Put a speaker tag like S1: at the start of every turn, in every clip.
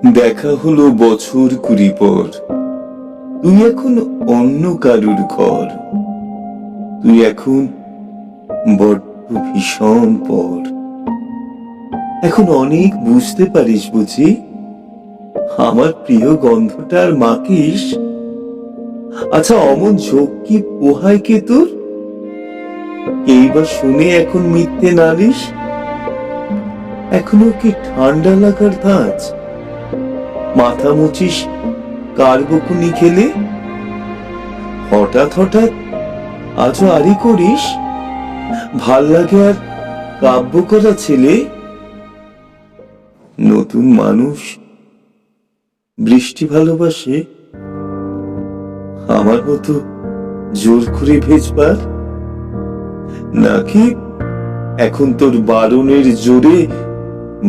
S1: দেখা হলো বছর 20 পর। তুই এখন অন্য কারুর ঘর। তুই এখন বড্ড ভীষণ পর। এখন অনেক বুঝতে পারিস বুঝি, আমার প্রিয় গন্ধটা আর মাখিস। আচ্ছা, অমন ঝোঁক কি পোহায় কে তোর? এইবার শুনে এখন মিথ্যে নালিশ। এখনো কি ঠান্ডা লাগার ধাঁচ? মাথা মুছিস কার বকুনি খেলে? হঠাৎ হঠাৎ আজও আড়ি করিস? ভাল লাগে আর কাব্য করা ছেলে? নতুন মানুষ বৃষ্টি ভালোবাসে আমার মতো জোর করে ভেজবার? নাকি এখন তোর বারণের জোরে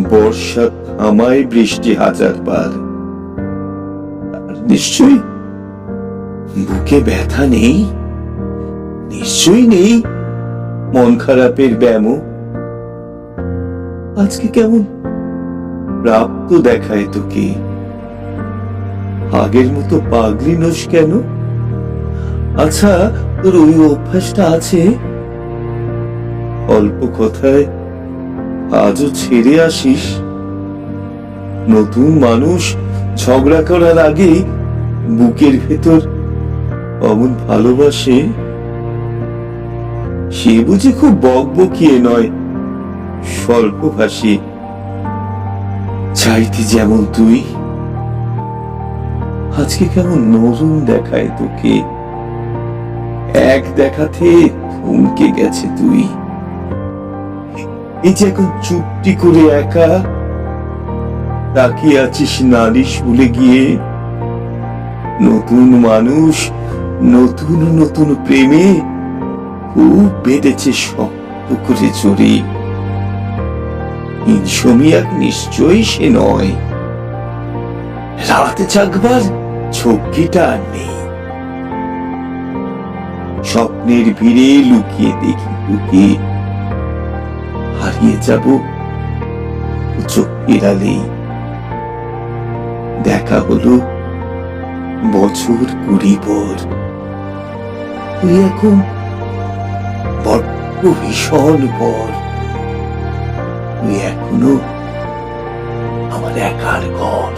S1: বর্ষা থামায় বৃষ্টি 1000 বার? নিশ্চয়ই বুকে ব্যথা নেই, নিশ্চয়ই নেই মন খারাপের ব্যামো। আজকে কেমন প্রাপ্ত দেখায় তোকে? আগের মতো পাগলি নোস কেন? আচ্ছা, তোর ওই অভ্যাসটা আছে অল্প কথায় আজও ছেড়ে আসিস? নতুন মানুষ ঝগড়া করার আগে বুকের ভেতর অমন ভালোবাসে। সে বুঝি খুব বকবকিয়ে নয়, স্বল্পভাষী। চাইতি যেমন তুই, আজকে কেমন নরম দেখায় তোকে। এক দেখাতে থমকে গেছে তুই। এই যে এখন চুপটি করে একা তাকিয়ে আছিস নালিশ ভুলে গিয়ে। নতুন মানুষ, নতুন নতুন প্রেমে খুব বেঁধেছে শক্ত করে জড়ি। ইনসমনিয়াক নিশ্চয়ই সে নয়। রাত জাগবার ঝক্কিটা আর নেই। স্বপ্নের ভিড়ে লুকিয়ে দেখি তোকে, হারিয়ে যাব চোখ ফেরালেই। দেখা হলো বছর 20 পর। তুই এখন বড্ড ভীষণ পর। তুই এখনো আমার একার ঘর।